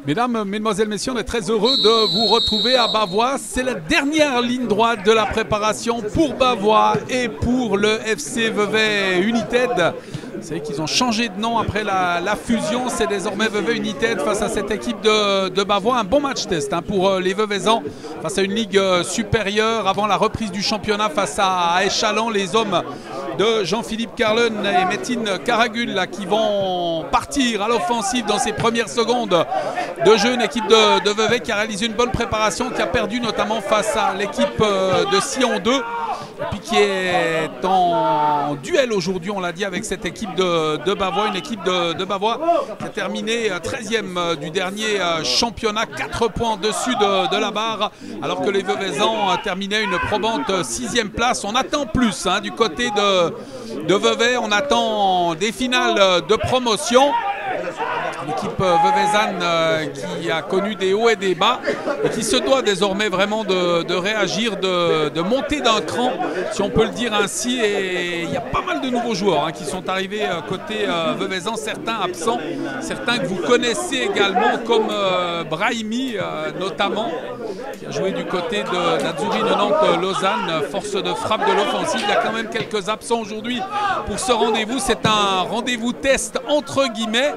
Mesdames, Mesdemoiselles, Messieurs, on est très heureux de vous retrouver à Bavois. C'est la dernière ligne droite de la préparation pour Bavois et pour le FC Vevey United. Vous savez qu'ils ont changé de nom après la fusion. C'est désormais Vevey United face à cette équipe de Bavois. Un bon match test pour les Veveysans face à une ligue supérieure avant la reprise du championnat face à Échalon. Les hommes de Jean-Philippe Carlen et Metin Karagül là, qui vont partir à l'offensive dans ces premières secondes de jeu. Une équipe de Vevey qui a réalisé une bonne préparation, qui a perdu notamment face à l'équipe de Sion 2. Et puis qui est en duel aujourd'hui, on l'a dit, avec cette équipe de Bavois. Une équipe de Bavois qui a terminé 13e du dernier championnat, 4 points au-dessus de la barre, alors que les Veveysans terminaient une probante 6e place. On attend plus du côté de Vevey, on attend des finales de promotion. L'équipe veveysanne qui a connu des hauts et des bas et qui se doit désormais vraiment de réagir, de monter d'un cran, si on peut le dire ainsi. Et il y a pas mal de nouveaux joueurs qui sont arrivés côté veveysan, certains absents, certains que vous connaissez également comme Brahimi notamment, qui a joué du côté de l'Azzurri de Nantes-Lausanne, force de frappe de l'offensive. Il y a quand même quelques absents aujourd'hui pour ce rendez-vous. C'est un rendez-vous test entre guillemets,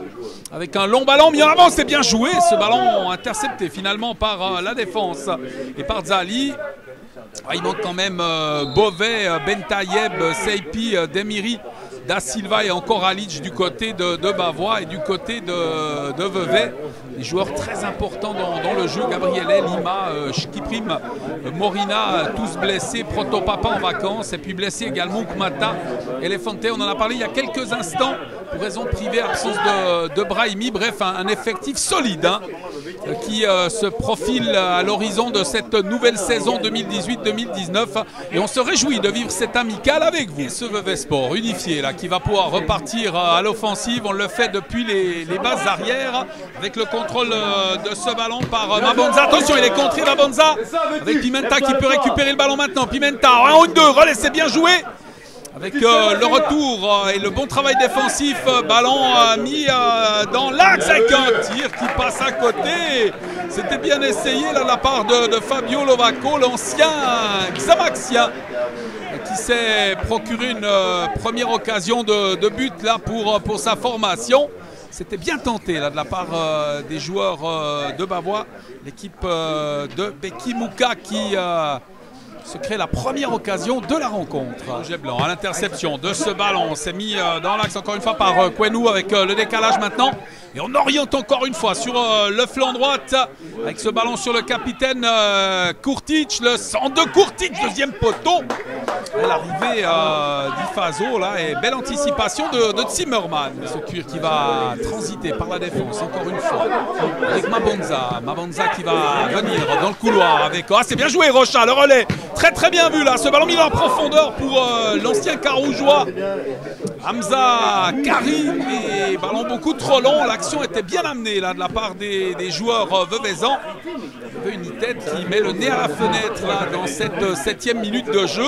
avec un long ballon mis en avant. C'est bien joué, ce ballon intercepté finalement par la défense et par Zali. Il manque quand même Beauvais, Bentayeb, Seipi, Demiri, Da Silva et encore Alic du côté de Bavois et du côté de Vevey. Des joueurs très importants dans le jeu. Gabriel Lima, Shkiprim, Morina, tous blessés. Protopapa en vacances et puis blessé également Oukmata, Elefante. On en a parlé il y a quelques instants pour raison privée, absence de Brahimi. Bref, un effectif solide qui se profile à l'horizon de cette nouvelle saison 2018-2019. Et on se réjouit de vivre cette amicale avec vous. Ce Vevey Sport unifié là, qui va pouvoir repartir à l'offensive. On le fait depuis les bases arrières avec le contrôle de ce ballon par Mabonza. Attention, il est contré Mabonza avec Pimenta qui peut récupérer le ballon maintenant. Pimenta, 1 ou 2, relais, c'est bien joué. Avec le retour et le bon travail défensif, ballon mis dans l'axe avec un tir qui passe à côté. C'était bien essayé là, de la part de Fabio Lovaco, l'ancien Xamaxien, qui s'est procuré une première occasion de but là, pour sa formation. C'était bien tenté là, de la part des joueurs de Bavois. L'équipe de Beki Mouka qui se crée la première occasion de la rencontre. Rouge blanc à l'interception de ce ballon. C'est mis dans l'axe encore une fois par Kwenou avec le décalage maintenant. Et on oriente encore une fois sur le flanc droite avec ce ballon sur le capitaine Kurtic. Le centre de Kurtic, deuxième poteau. L'arrivée d'Ifazo là et belle anticipation de Zimmerman. Ce cuir qui va transiter par la défense encore une fois avec Mabonza. Mabonza qui va venir dans le couloir avec... Ah, c'est bien joué Rocha, le relais. Très très bien vu là, ce ballon mis en profondeur pour l'ancien Carougeois Hamza Karim, et ballon beaucoup trop long. L'action était bien amenée là de la part des joueurs veveysans. United qui met le nez à la fenêtre là dans cette 7e minute de jeu.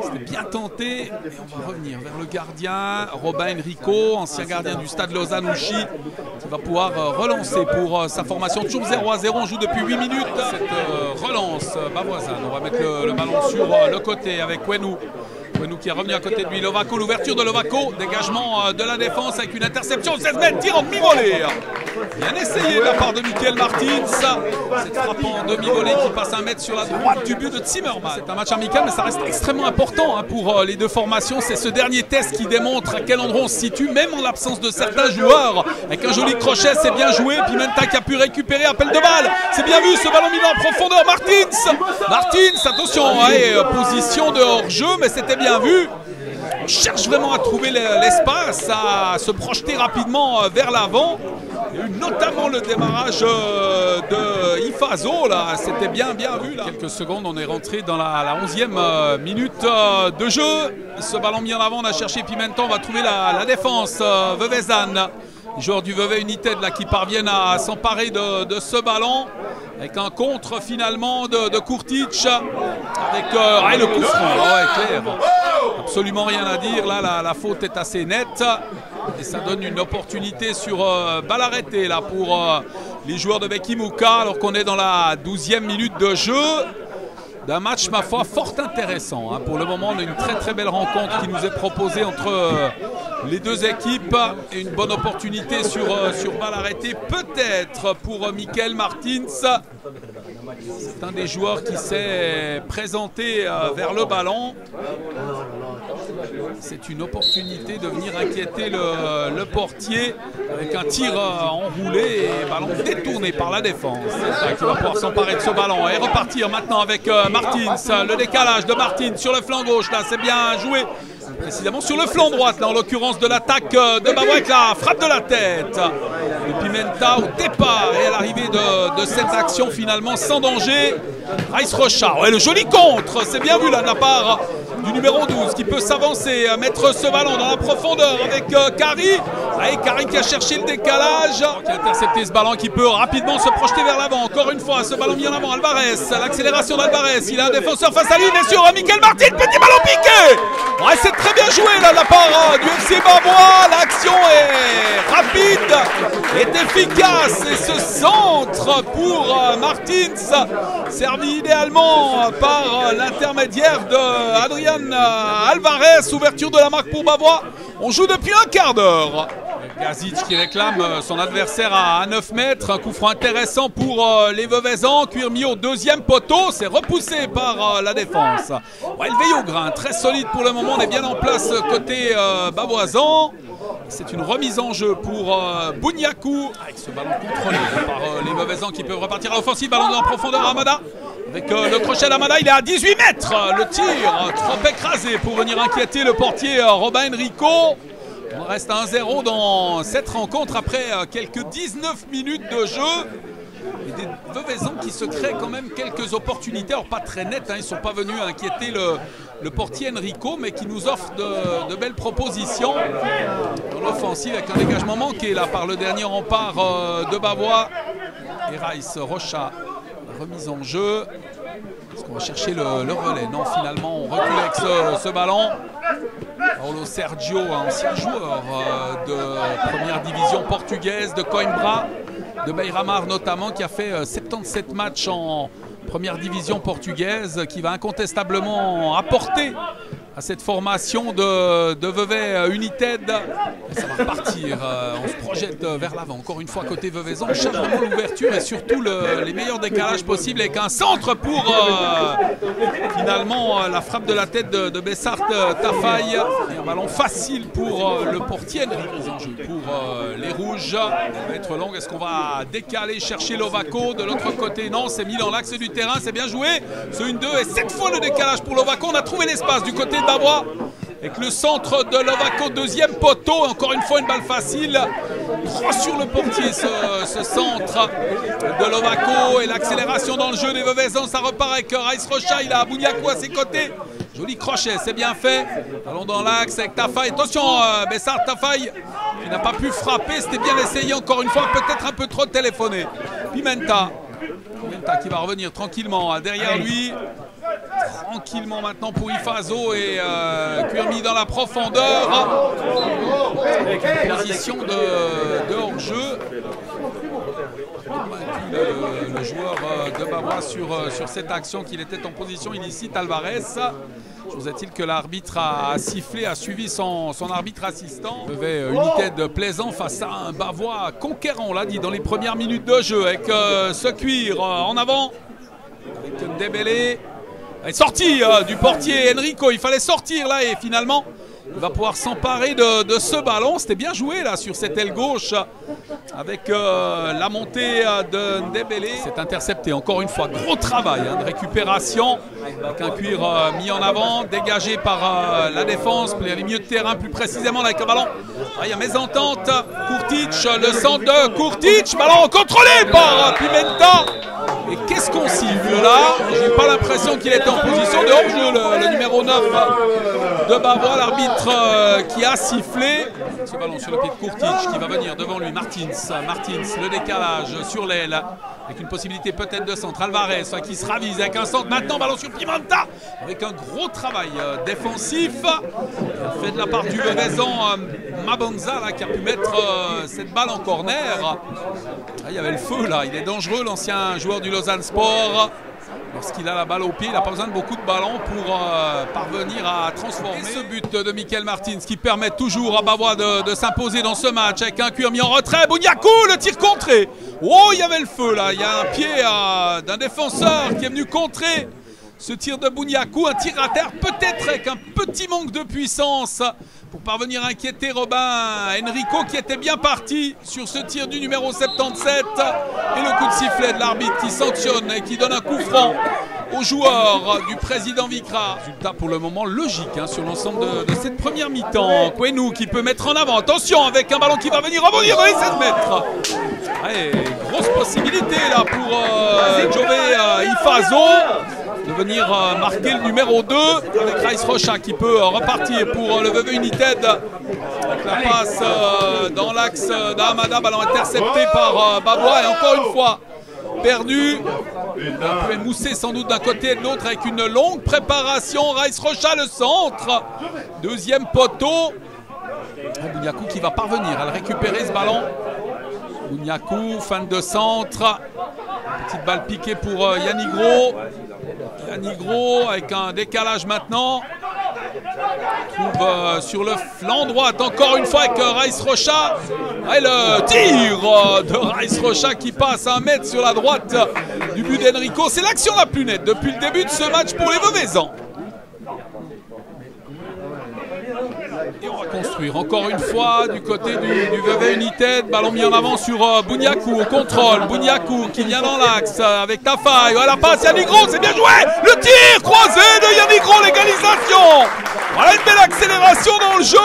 C'était bien tenté et on va revenir vers le gardien Robin Enrico, ancien gardien du stade Lausanne-Ouchy, qui va pouvoir relancer pour sa formation. Toujours 0-0, on joue depuis 8 minutes. Cette relance bavoisane, on va mettre le ballon sur le côté avec Kwenou. Kwenou qui est revenu à côté de lui. Lovaco, l'ouverture de Lovaco, dégagement de la défense avec une interception de 16 mètres, tir en demi-volée. Bien essayé de la part de Michael Martins. Cette frappe en demi-volée qui passe 1 mètre sur la droite du but de Zimmerman. C'est un match amical, mais ça reste extrêmement important pour les deux formations. C'est ce dernier test qui démontre à quel endroit on se situe, même en l'absence de certains joueurs. Avec un joli crochet, c'est bien joué. Pimenta qui a pu récupérer, appel de balle. C'est bien vu, ce ballon mis en profondeur. Martins, attention, position de hors-jeu, mais c'était bien vu. On cherche vraiment à trouver l'espace, à se projeter rapidement vers l'avant. Il y a eu notamment le démarrage de Ifazo, là, c'était bien vu. Là. Quelques secondes, on est rentré dans la 11e minute de jeu. Ce ballon mis en avant, on a cherché Pimenta, on va trouver la défense veveysanne. Les joueurs du Vevey United là, qui parviennent à s'emparer de ce ballon. Avec un contre finalement de Kurtic. Avec le coup franc, clair. Absolument rien à dire. Là, la faute est assez nette. Et ça donne une opportunité sur balle arrêtée là, pour les joueurs de Becky Mouka, alors qu'on est dans la 12e minute de jeu. D'un match, ma foi, fort intéressant. Hein. Pour le moment, on a une très belle rencontre qui nous est proposée entre les deux équipes. Et une bonne opportunité sur balle arrêtée, peut-être pour Michael Martins. C'est un des joueurs qui s'est présenté vers le ballon. C'est une opportunité de venir inquiéter le portier avec un tir enroulé et ballon détourné par la défense. Qui va pouvoir s'emparer de ce ballon et repartir maintenant avec Martins. Le décalage de Martins sur le flanc gauche, là c'est bien joué. Précisément sur le flanc droit, là en l'occurrence de l'attaque de Bavois avec la frappe de la tête de Pimenta au départ et à l'arrivée de cette action finalement sans danger. Rice Rocha, ouais, le joli contre, c'est bien vu là de la part du numéro 12 qui peut s'avancer, mettre ce ballon dans la profondeur avec Kari. Allez, Kari qui a cherché le décalage, qui a intercepté ce ballon, qui peut rapidement se projeter vers l'avant. Encore une fois, ce ballon mis en avant, Alvarez, l'accélération d'Alvarez, il a un défenseur face à lui, bien sûr, Michael Martin, petit ballon piqué. Ouais, c'est très bien joué là de la part du FC Bavois, l'action est rapide, est efficace et ce centre pour Martins, servi idéalement par l'intermédiaire de Adrien Alvarez, ouverture de la marque pour Bavois. On joue depuis un quart d'heure. Gazic qui réclame son adversaire à 9 mètres. Un coup franc intéressant pour les Veuvezans. Cuir mis au deuxième poteau. C'est repoussé par la défense. Ouais, le veille au grain. Très solide pour le moment. On est bien en place côté bavoisan. C'est une remise en jeu pour Bouniakou. Avec ce ballon contrôlé par les Veuvezans qui peuvent repartir à l'offensive. Ballon en profondeur à Amada. Avec le crochet d'Amada, il est à 18 mètres. Le tir trop écrasé pour venir inquiéter le portier Robin Enrico. On reste à 1-0 dans cette rencontre après quelques 19 minutes de jeu. Et des Veuvezans qui se créent quand même quelques opportunités. Alors pas très nettes, hein, ils ne sont pas venus inquiéter le portier Enrico, mais qui nous offre de belles propositions. Dans l'offensive avec un dégagement manqué là par le dernier rempart de Bavois. Et Rice Rocha. Remise en jeu. Est-ce qu'on va chercher le relais? Non, finalement, on recule avec ce ballon. Paulo Sergio, un ancien joueur de première division portugaise, de Coimbra, de Beira-Mar notamment, qui a fait 77 matchs en première division portugaise, qui va incontestablement apporter à cette formation de Vevey United. Et ça va repartir, on se projette vers l'avant. Encore une fois côté Veuvezan, on cherche vraiment l'ouverture et surtout les meilleurs décalages possibles avec un centre pour finalement la frappe de la tête de Bessart Tafaï. Et un ballon facile pour le portier pour les Rouges. Elle va être longue, est-ce qu'on va décaler, chercher Lovaco de l'autre côté? Non, c'est mis dans l'axe du terrain, c'est bien joué. Ce 1-2 et 7 fois le décalage pour Lovaco. On a trouvé l'espace du côté de Bavois avec le centre de Lovaco, deuxième poteau, encore une fois une balle facile, trop sur le portier ce centre de Lovaco et l'accélération dans le jeu des Veuvezans. Ça repart avec Rice Rocha, il a Bouniakou à ses côtés, joli crochet, c'est bien fait, ballon dans l'axe avec Tafaï, attention Bessart Tafaï qui n'a pas pu frapper, c'était bien essayé encore une fois, peut-être un peu trop téléphoné. Pimenta qui va revenir tranquillement derrière lui. Tranquillement maintenant pour Ifazo et Cuirmi dans la profondeur avec une position de hors-jeu. Le joueur de Bavois sur cette action qu'il était en position illicite, Alvarez. Chose est-il que l'arbitre a sifflé, a suivi son arbitre assistant. Vevey United plaisant face à un Bavois conquérant, on l'a dit, dans les premières minutes de jeu avec ce cuir en avant. Avec Ndebele. Sortie du portier Enrico, il fallait sortir là et finalement il va pouvoir s'emparer de ce ballon. C'était bien joué là sur cette aile gauche avec la montée de Ndebele. C'est intercepté encore une fois, gros travail de récupération avec un cuir mis en avant, dégagé par la défense, les milieux de terrain plus précisément là, avec un ballon. Il y a mésentente, Kurtic, le centre de Kurtic, ballon contrôlé par Pimenta. Et qu'est-ce qu'on siffle là? J'ai pas l'impression qu'il était en position de hors-jeu, le numéro 9 de Bavois, l'arbitre qui a sifflé. Ce ballon sur le pied de Kurtic qui va venir devant lui. Martins, le décalage sur l'aile avec une possibilité peut-être de centre. Alvarez qui se ravise avec un centre. Maintenant, ballon sur Pimenta avec un gros travail défensif. Fait de la part du Vevezan Mabonza là, qui a pu mettre cette balle en corner. Il y avait le feu là, il est dangereux l'ancien joueur du Lausanne Sport. Lorsqu'il a la balle au pied, il n'a pas besoin de beaucoup de ballons pour parvenir à transformer. Et ce but de Michael Martins qui permet toujours à Bavois de s'imposer dans ce match avec un cuir mis en retrait. Bouniakou, le tir contré. Oh, il y avait le feu là, il y a un pied d'un défenseur qui est venu contrer ce tir de Bouniakou, un tir à terre peut-être avec un petit manque de puissance pour parvenir à inquiéter Robin Enrico qui était bien parti sur ce tir du numéro 77. Et le coup de sifflet de l'arbitre qui sanctionne et qui donne un coup franc aux joueurs du président Vicra. Résultat pour le moment logique sur l'ensemble de cette première mi-temps. Kwenou qui peut mettre en avant. Attention avec un ballon qui va venir rebondir dans les 16 mètres. Allez, grosse possibilité là pour Jové Ifazo de venir marquer le numéro 2 avec Rice Rocha qui peut repartir pour le Vevey United avec la passe dans l'axe d'Hamada, ballon intercepté par Bavois et encore une fois perdu, un peu émoussé sans doute d'un côté et de l'autre avec une longue préparation. Rice Rocha le centre, deuxième poteau. Bouniakou qui va parvenir à le récupérer ce ballon. Bouniakou, fin de centre, petite balle piquée pour Yanigro. Yanigro avec un décalage maintenant. Trouve sur le flanc droit encore une fois avec Rice Rocha. Et le tir de Rice Rocha qui passe à 1 mètre sur la droite du but d'Enrico. C'est l'action la plus nette depuis le début de ce match pour les Vevezans. Et on va construire encore une fois du côté du Vevey United. Ballon mis en avant sur Bouniakou au contrôle. Bouniakou qui vient dans l'axe avec Tafaï. Voilà, passe Yanigro, c'est bien joué. Le tir croisé de Yanigro, l'égalisation. Voilà une belle accélération dans le jeu.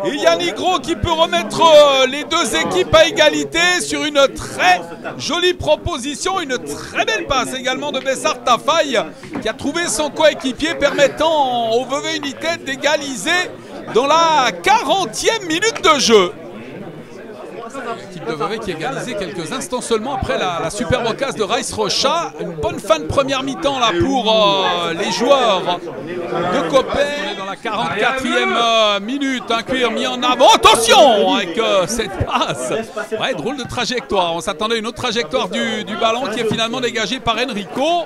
Et Yanigro qui peut remettre les deux équipes à égalité sur une très jolie proposition. Une très belle passe également de Bessar Tafaï qui a trouvé son coéquipier permettant au Vevey United d'égaliser dans la 40e minute de jeu. L'équipe de Vevey qui a égalisé quelques instants seulement après la superbe occasion de Rice Rocha. Une bonne fin de première mi-temps là pour les joueurs de Coppet. Dans la 44e minute, un cuir mis en avant. Attention avec cette passe. Ouais, drôle de trajectoire. On s'attendait à une autre trajectoire du ballon qui est finalement dégagée par Enrico.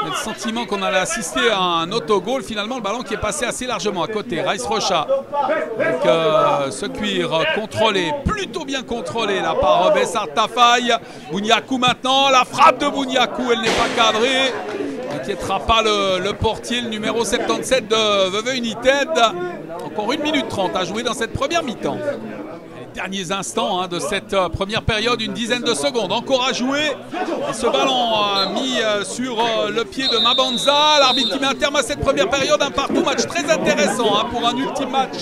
On a le sentiment qu'on allait assister à un autogol. Finalement, le ballon qui est passé assez largement à côté. Rice Rocha avec ce cuir contrôlé, plutôt bien contrôlé là par Bessar Tafaï. Bouniakou maintenant, la frappe de Bouniakou, elle n'est pas cadrée. N'inquiétera pas le portier, le numéro 77 de Vevey United. Encore 1 minute 30 à jouer dans cette première mi-temps. Derniers instants de cette première période, une dizaine de secondes encore à jouer. Et ce ballon mis sur le pied de Mabonza. L'arbitre qui met un terme à cette première période. Un partout, match très intéressant pour un ultime match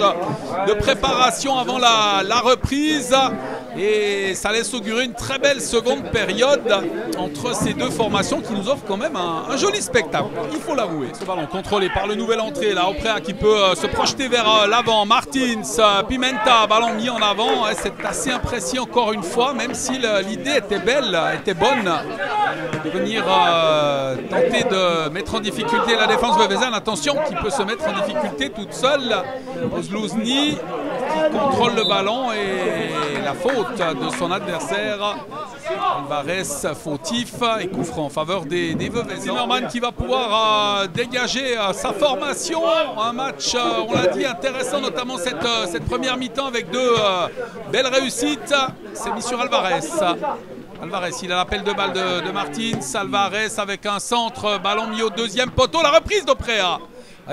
de préparation avant la reprise. Et ça laisse augurer une très belle seconde période entre ces deux formations qui nous offrent quand même un joli spectacle, il faut l'avouer. Ce ballon contrôlé par le nouvel entrée là, Oprea qui peut se projeter vers l'avant. Martins, Pimenta, ballon mis en avant. C'est assez imprécis encore une fois, même si l'idée était belle, était bonne, de venir tenter de mettre en difficulté la défense vevezane. Attention, qui peut se mettre en difficulté toute seule. Ozlouzny qui contrôle le ballon et la faute de son adversaire. Alvarez fautif et coup franc en faveur des Vevezans. Zimmerman qui va pouvoir dégager sa formation. Un match, on l'a dit, intéressant, notamment cette première mi-temps avec deux belles réussites. C'est mis sur Alvarez. Alvarez, il a l'appel de balle de Martins. Alvarez avec un centre, ballon mis au deuxième poteau. La reprise d'Oprea.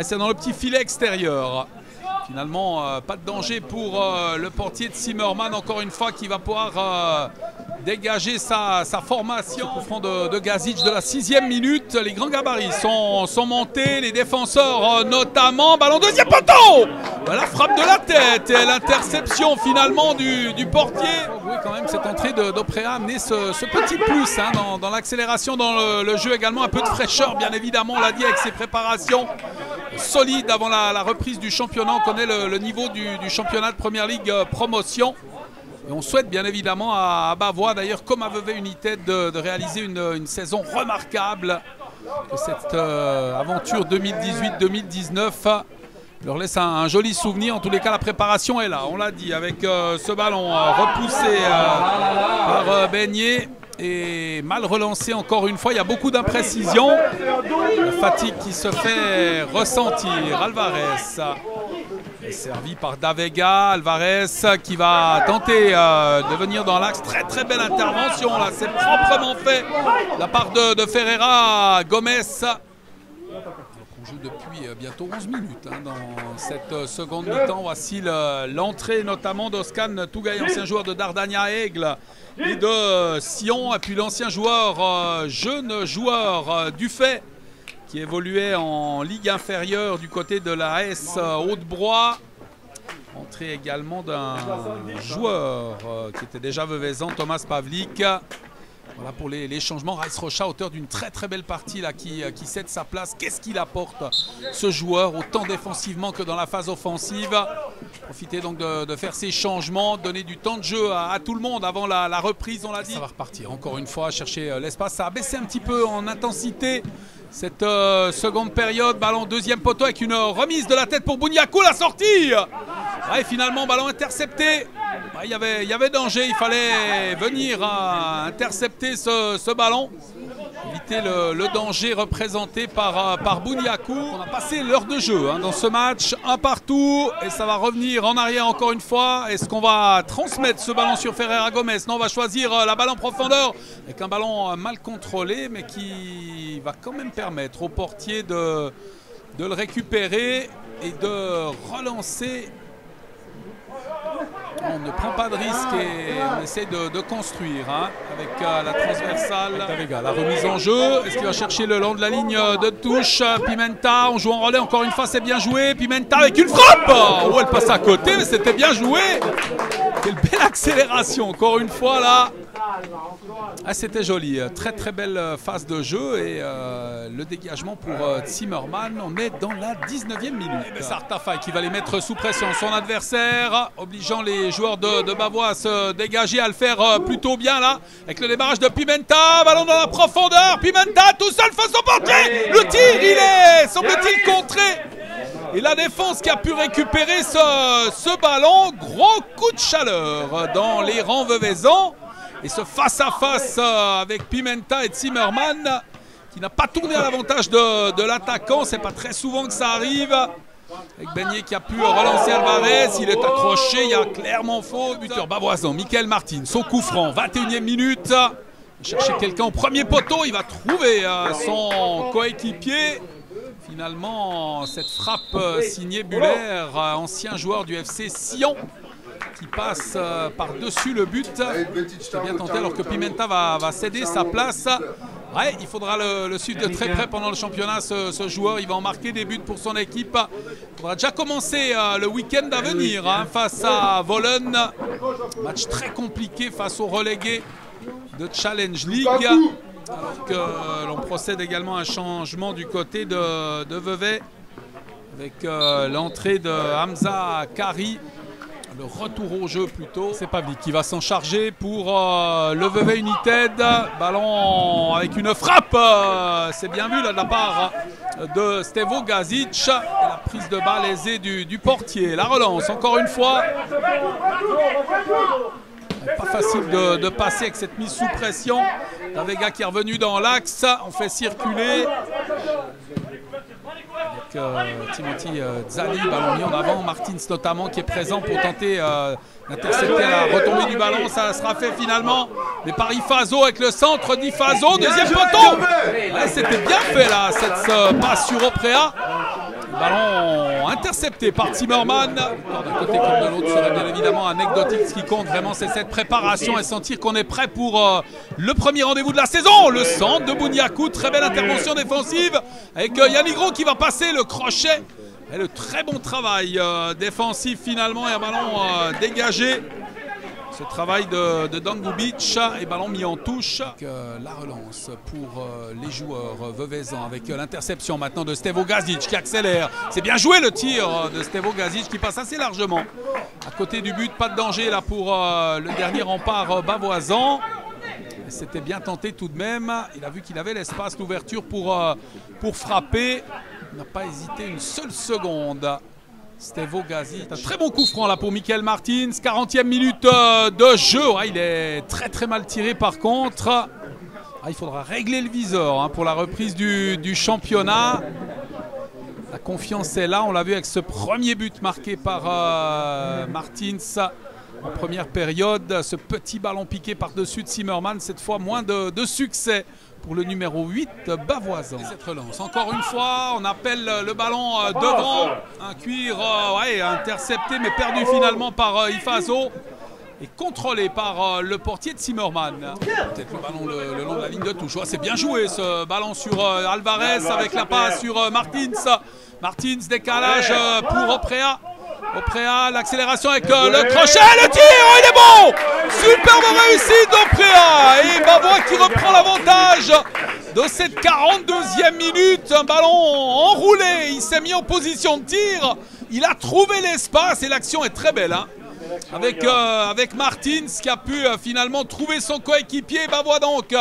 C'est dans le petit filet extérieur. Finalement, pas de danger pour le portier de Zimmerman, encore une fois, qui va pouvoir dégager sa formation. Au front de Gazic de la 6e minute. Les grands gabarits sont montés, les défenseurs notamment. Ballon deuxième poteau. La frappe de la tête et l'interception finalement du portier. Oui, quand même, cette entrée d'Oprea a amené ce petit plus hein, dans l'accélération, dans le jeu également. Un peu de fraîcheur, bien évidemment, on l'a dit, avec ses préparations solides avant la reprise du championnat. On connaît le niveau du championnat de Première Ligue promotion. Et on souhaite bien évidemment à Bavois, d'ailleurs comme à Vevey United, de réaliser une saison remarquable. Que cette aventure 2018-2019 leur laisse un joli souvenir. En tous les cas, la préparation est là, on l'a dit, avec ce ballon repoussé par Beignet et mal relancé encore une fois. Il y a beaucoup d'imprécisions. La fatigue qui se fait ressentir. Alvarez est servi par Davega. Alvarez qui va tenter de venir dans l'axe. Très belle intervention là, c'est proprement fait de la part de Ferreira Gomez. On joue depuis bientôt 11 minutes hein, dans cette seconde mi-temps. Voici l'entrée notamment d'Oscan Tougaï, ancien joueur de Dardania Aigle et de Sion, et puis l'ancien joueur, jeune joueur Dufay, qui évoluait en Ligue inférieure du côté de la AS Haute-Broye. Entrée également d'un joueur qui était déjà veuvezan, Thomas Pavlik. Voilà pour les changements. Rice Rocha, auteur d'une très belle partie là, qui cède sa place. Qu'est-ce qu'il apporte ce joueur, autant défensivement que dans la phase offensive. Profiter donc de faire ces changements, donner du temps de jeu à tout le monde avant la reprise, on l'a dit. Ça va repartir encore une fois, chercher l'espace. Ça a baissé un petit peu en intensité cette seconde période. Ballon deuxième poteau avec une remise de la tête pour Bouniakou, la sortie. Ouais, finalement, ballon intercepté. Ouais, il y avait danger, il fallait venir intercepter ce ballon. Éviter le danger représenté par Bouniakou. On a passé l'heure de jeu hein, dans ce match, un partout, et ça va revenir en arrière encore une fois. Est-ce qu'on va transmettre ce ballon sur Ferreira Gomez? Non, on va choisir la balle en profondeur avec un ballon mal contrôlé, mais qui va quand même permettre au portier de le récupérer et de relancer. On ne prend pas de risque et on essaie de construire hein, avec la transversale. Davega, la remise en jeu. Est-ce qu'il va chercher le long de la ligne de touche? Pimenta, on joue en relais encore une fois, c'est bien joué. Pimenta avec une frappe. Oh, elle passe à côté, mais c'était bien joué. Quelle belle accélération encore une fois là. Ah, c'était joli, très belle phase de jeu et le dégagement pour Zimmermann. On est dans la 19e minute. Sartafai qui va les mettre sous pression, son adversaire, obligeant les joueurs de Bavois à se dégager, à le faire plutôt bien là, avec le débarrage de Pimenta, ballon dans la profondeur, Pimenta tout seul face au portier, le tir il est, semble-t-il, contré. Et la défense qui a pu récupérer ce ballon, gros coup de chaleur dans les rangs veuvezans. Et ce face-à-face avec Pimenta et Zimmermann qui n'a pas tourné à l'avantage de l'attaquant. C'est pas très souvent que ça arrive. Avec Beignet qui a pu relancer Alvarez. Il est accroché, il y a clairement faute. Buteur bavoisan, Michael Martin, son coup franc, 21e minute. Il va chercher quelqu'un au premier poteau. Il va trouver son coéquipier. Finalement, cette frappe signée Buller, ancien joueur du FC Sion, qui passe par-dessus le but. C'était bien tenté alors que Pimenta va céder sa place. Ouais, il faudra le suivre de très près pendant le championnat, ce joueur. Il va en marquer des buts pour son équipe. Il faudra déjà commencer le week-end à venir hein, face à Volen. Match très compliqué face aux relégués de Challenge League. Alors que l'on procède également à un changement du côté de Vevey avec l'entrée de Hamza Kari. Le retour au jeu plutôt. C'est Pavlik qui va s'en charger pour le Vevey United. Ballon avec une frappe. C'est bien vu là de la part de Stevo Gazic. Et la prise de balle aisée du portier. La relance encore une fois. Pas facile de passer avec cette mise sous pression. Davega qui est revenu dans l'axe. On fait circuler. Avec Timothy Zani, ballon mis en avant. Martins notamment qui est présent pour tenter d'intercepter la retombée du ballon. Ça sera fait finalement. Mais par Ifazo avec le centre d'Ifazo. Deuxième poteau. C'était bien fait là, cette passe sur Oprea. Ballon intercepté par Zimmermann. D'un côté comme de l'autre serait bien évidemment anecdotique. Ce qui compte vraiment, c'est cette préparation et sentir qu'on est prêt pour le premier rendez-vous de la saison. Le centre de Bouniakou, très belle intervention défensive avec Yanigro qui va passer le crochet. Et le très bon travail défensif finalement et un ballon dégagé. Ce travail de Dangubic et ballon mis en touche. La relance pour les joueurs veuvaisans avec l'interception maintenant de Stevo Gazic qui accélère. C'est bien joué le tir de Stevo Gazic qui passe assez largement à côté du but. Pas de danger là pour le dernier rempart bavoisan. C'était bien tenté tout de même. Il a vu qu'il avait l'espace, l'ouverture pour frapper. Il n'a pas hésité une seule seconde. Stevo Gazic. Un très bon coup franc là pour Michael Martins. 40e minute de jeu. Il est très très mal tiré par contre. Il faudra régler le viseur pour la reprise du championnat. La confiance est là. On l'a vu avec ce premier but marqué par Martins en première période. Ce petit ballon piqué par-dessus de Zimmermann. Cette fois moins de succès pour le numéro 8 bavoisan. Cette relance, encore une fois, on appelle le ballon devant. Un cuir intercepté mais perdu finalement par Ifazo et contrôlé par le portier de Zimmermann. Peut-être le ballon le long de la ligne de touche. C'est bien joué ce ballon sur Alvarez avec la passe sur Martins. Martins, décalage pour Oprea. Oprea, l'accélération avec le crochet, le tir, il est bon! Superbe réussite d'Oprea et Bavois qui reprend l'avantage de cette 42e minute. Un ballon enroulé, il s'est mis en position de tir, il a trouvé l'espace et l'action est très belle. Avec Martins qui a pu finalement trouver son coéquipier. Bavois donc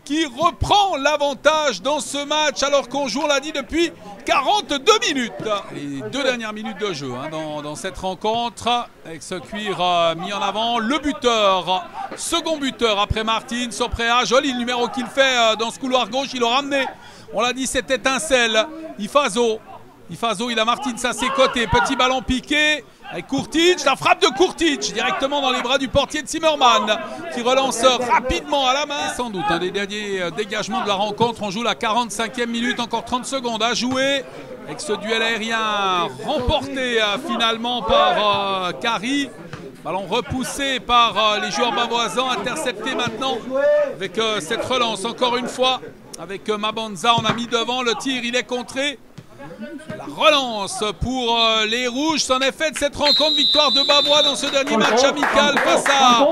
qui reprend l'avantage dans ce match alors qu'on joue, on l'a dit, depuis 42 minutes. Les 2 dernières minutes de jeu dans cette rencontre avec ce cuir mis en avant. Le buteur, second buteur après Martins, Oprea, joli le numéro qu'il fait dans ce couloir gauche, il l'a ramené. On l'a dit, cette étincelle. Ifazo, il a Martins à ses côtés, petit ballon piqué. Avec Kurtic, la frappe de Kurtic directement dans les bras du portier de Zimmermann qui relance rapidement à la main. Sans doute un des derniers dégagements de la rencontre. On joue la 45e minute, encore 30 secondes à jouer. Avec ce duel aérien remporté finalement par Kari. Ballon repoussé par les joueurs bavoisans, intercepté maintenant avec cette relance encore une fois. Avec Mabonza, on a mis devant le tir, il est contré. La relance pour les Rouges, c'en est fait de cette rencontre, victoire de Bavois dans ce dernier match amical face à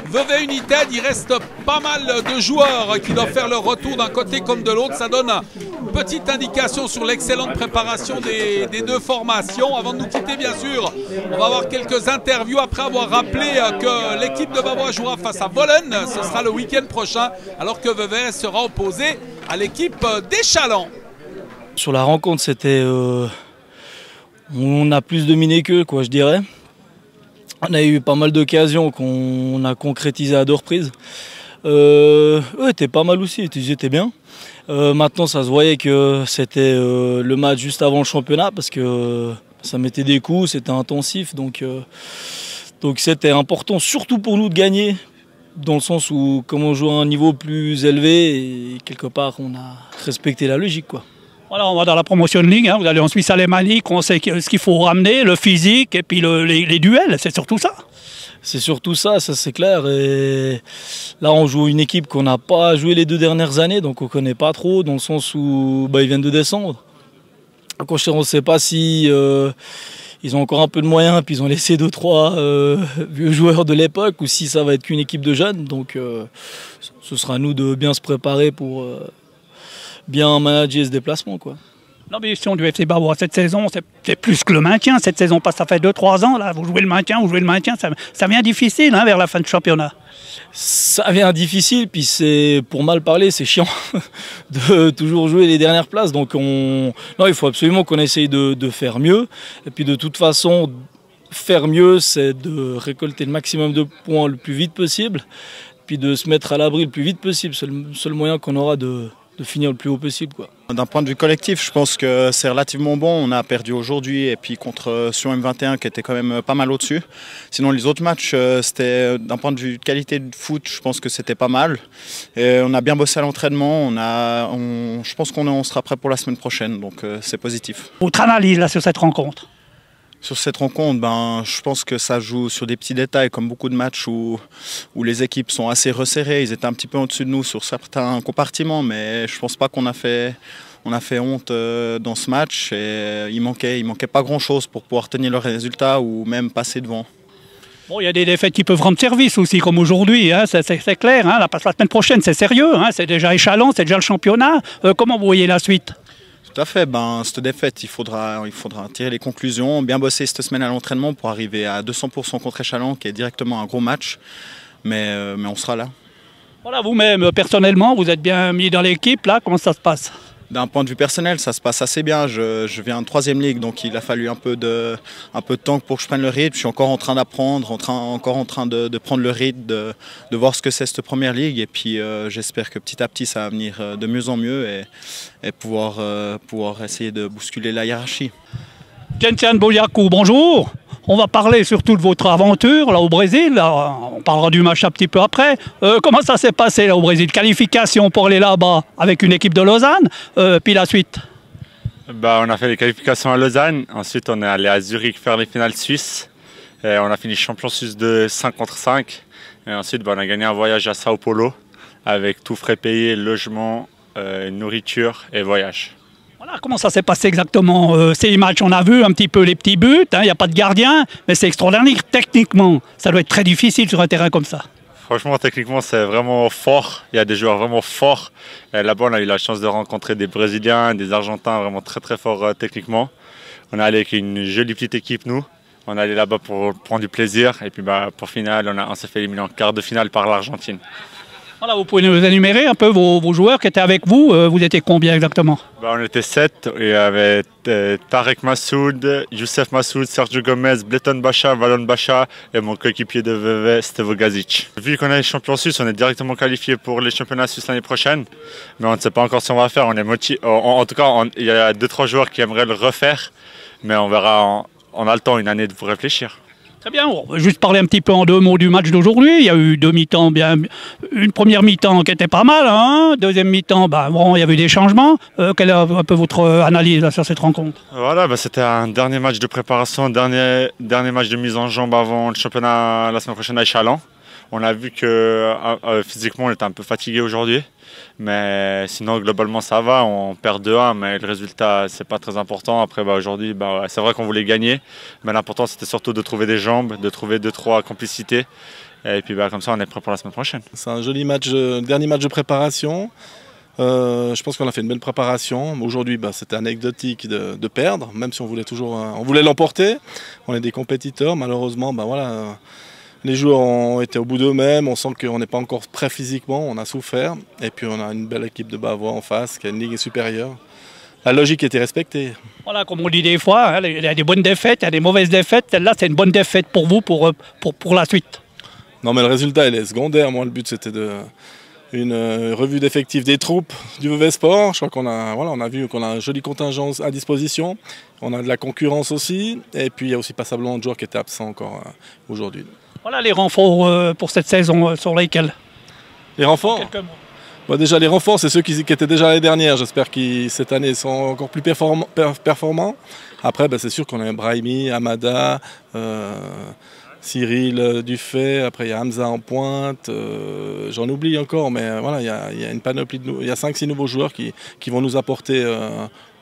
Vevey United. Il reste pas mal de joueurs qui doivent faire leur retour d'un côté comme de l'autre. Ça donne une petite indication sur l'excellente préparation des deux formations. Avant de nous quitter, bien sûr, on va avoir quelques interviews après avoir rappelé que l'équipe de Bavois jouera face à Volen. Ce sera le week-end prochain, alors que Vevey sera opposé à l'équipe d'Échalon. Sur la rencontre, c'était, on a plus dominé qu'eux, quoi, je dirais. On a eu pas mal d'occasions qu'on a concrétisées à 2 reprises. Eux étaient pas mal aussi, ils étaient bien. Maintenant, ça se voyait que c'était le match juste avant le championnat parce que ça mettait des coups, c'était intensif. Donc c'était important, surtout pour nous, de gagner. Dans le sens où, comme on joue à un niveau plus élevé, et quelque part, on a respecté la logique, quoi. Voilà, on va dans la promotion de ligue, vous allez en Suisse alémanique, on sait ce qu'il faut ramener, le physique et puis les duels, c'est surtout ça. C'est surtout ça c'est clair. Et là, on joue une équipe qu'on n'a pas joué les 2 dernières années, donc on ne connaît pas trop, dans le sens où ils viennent de descendre. Donc on ne sait pas si ils ont encore un peu de moyens, puis ils ont laissé 2-3 vieux joueurs de l'époque, ou si ça va être qu'une équipe de jeunes. Donc ce sera à nous de bien se préparer pour bien manager ce déplacement, quoi. L'ambition du FC Bavois cette saison, c'est plus que le maintien. Cette saison, ça fait 2-3 ans, là, vous jouez le maintien, ça vient difficile vers la fin du championnat. Ça vient difficile, puis pour mal parler, c'est chiant de toujours jouer les dernières places. Donc non, il faut absolument qu'on essaye de faire mieux. Et puis de toute façon, faire mieux, c'est de récolter le maximum de points le plus vite possible, puis de se mettre à l'abri le plus vite possible. C'est le seul moyen qu'on aura de finir le plus haut possible, quoi. D'un point de vue collectif, je pense que c'est relativement bon. On a perdu aujourd'hui et puis contre Sion M21 qui était quand même pas mal au-dessus. Sinon les autres matchs, c'était d'un point de vue de qualité de foot, je pense que c'était pas mal. Et on a bien bossé à l'entraînement. Je pense qu'on sera prêt pour la semaine prochaine, donc c'est positif. Votre analyse là sur cette rencontre? Sur cette rencontre, je pense que ça joue sur des petits détails, comme beaucoup de matchs où les équipes sont assez resserrées. Ils étaient un petit peu au-dessus de nous sur certains compartiments, mais je ne pense pas qu'on a fait honte dans ce match. Et il manquait pas grand-chose pour pouvoir tenir le résultat ou même passer devant. Bon, il y a des défaites qui peuvent rendre service aussi, comme aujourd'hui, hein, c'est clair. Hein, la semaine prochaine, c'est sérieux, hein, c'est déjà Échallens, c'est déjà le championnat. Comment vous voyez la suite ? Tout à fait, cette défaite, il faudra tirer les conclusions, bien bosser cette semaine à l'entraînement pour arriver à 200% contre Échallens, qui est directement un gros match, mais on sera là. Voilà, vous-même, personnellement, vous êtes bien mis dans l'équipe, là, comment ça se passe ? D'un point de vue personnel, ça se passe assez bien. Je viens de 3e ligue, donc il a fallu un peu de temps pour que je prenne le rythme. Je suis encore en train d'apprendre, encore en train de prendre le rythme, de voir ce que c'est cette première ligue. Et puis j'espère que petit à petit, ça va venir de mieux en mieux et pouvoir essayer de bousculer la hiérarchie. Tientiane Bouliakou, bonjour. On va parler surtout de votre aventure là au Brésil. Là, on parlera du match un petit peu après. Comment ça s'est passé là au Brésil? Qualification pour aller là-bas avec une équipe de Lausanne, puis la suite? On a fait les qualifications à Lausanne. Ensuite, on est allé à Zurich faire les finales suisses. Et on a fini champion suisse de 5 contre 5. Et ensuite, on a gagné un voyage à Sao Paulo avec tout frais payé, logement, nourriture et voyage. Voilà, comment ça s'est passé exactement ces matchs? On a vu un petit peu les petits buts, il n'y a pas de gardien, mais c'est extraordinaire techniquement. Ça doit être très difficile sur un terrain comme ça. Franchement, techniquement, c'est vraiment fort. Il y a des joueurs vraiment forts. Là-bas, on a eu la chance de rencontrer des Brésiliens, des Argentins vraiment très très forts techniquement. On est allé avec une jolie petite équipe, nous. On est allé là-bas pour prendre du plaisir. Et puis pour finale, on s'est fait éliminer en quart de finale par l'Argentine. Voilà, vous pouvez nous énumérer un peu vos joueurs qui étaient avec vous. Vous étiez combien exactement? On était 7. Il y avait Tarek Massoud, Youssef Massoud, Sergio Gomez, Bleton Bacha, Valon Bacha et mon coéquipier de Vevey, Stevo Gazic. Vu qu'on est champion suisse, on est directement qualifié pour les championnats suisses l'année prochaine. Mais on ne sait pas encore si on va faire. On est motivé. En tout cas, il y a 2-3 joueurs qui aimeraient le refaire. Mais on verra. On a le temps, une année, de vous réfléchir. Très bien, on va juste parler un petit peu en 2 mots du match d'aujourd'hui. Il y a eu 2 mi-temps, une première mi-temps qui était pas mal, hein. Deuxième mi-temps, il y a eu des changements. Quelle est un peu votre analyse là, sur cette rencontre? Voilà, c'était un dernier match de préparation, dernier match de mise en jambe avant le championnat la semaine prochaine à Échallens. On a vu que physiquement on était un peu fatigué aujourd'hui, mais sinon globalement ça va, on perd 2-1, mais le résultat c'est pas très important. Après aujourd'hui c'est vrai qu'on voulait gagner, mais l'important c'était surtout de trouver des jambes, de trouver 2-3 complicités, et puis comme ça on est prêt pour la semaine prochaine. C'est un joli match, dernier match de préparation. Je pense qu'on a fait une belle préparation. Aujourd'hui, c'était anecdotique de perdre, même si on voulait l'emporter. On est des compétiteurs, malheureusement, les joueurs ont été au bout d'eux-mêmes, on sent qu'on n'est pas encore prêt physiquement, on a souffert. Et puis on a une belle équipe de Bavois en face, qui a une ligue supérieure. La logique était respectée. Voilà, comme on dit des fois, hein, il y a des bonnes défaites, il y a des mauvaises défaites. Celle-là, c'est une bonne défaite pour vous, pour la suite. Non, mais le résultat, il est secondaire. Moi, le but, c'était une revue d'effectifs des troupes du Vevey Sport. Je crois qu'on a vu qu'on a un joli contingent à disposition. On a de la concurrence aussi. Et puis, il y a aussi passablement de joueurs qui étaient absents encore aujourd'hui. Voilà les renforts pour cette saison sur lesquels? Les renforts? Déjà, les renforts, c'est ceux qui étaient déjà l'année dernière. J'espère qu'ils, cette année, sont encore plus performants. Après, c'est sûr qu'on a Brahimi, Amada, Cyril Dufay. Après, il y a Hamza en pointe. J'en oublie encore, mais voilà, il y a une panoplie il y a 5-6 nouveaux joueurs qui vont nous apporter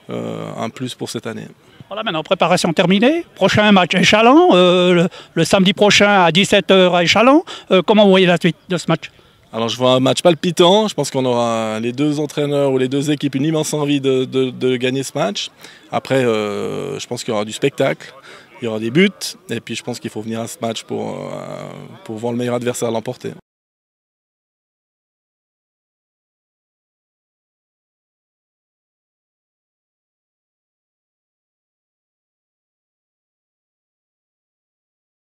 un plus pour cette année. Voilà, maintenant, préparation terminée. Prochain match à Échallens, le samedi prochain à 17 h à Échallens. Comment vous voyez la suite de ce match? Alors, je vois un match palpitant. Je pense qu'on aura les 2 entraîneurs ou les 2 équipes une immense envie de gagner ce match. Après, je pense qu'il y aura du spectacle, il y aura des buts. Et puis, je pense qu'il faut venir à ce match pour voir le meilleur adversaire l'emporter.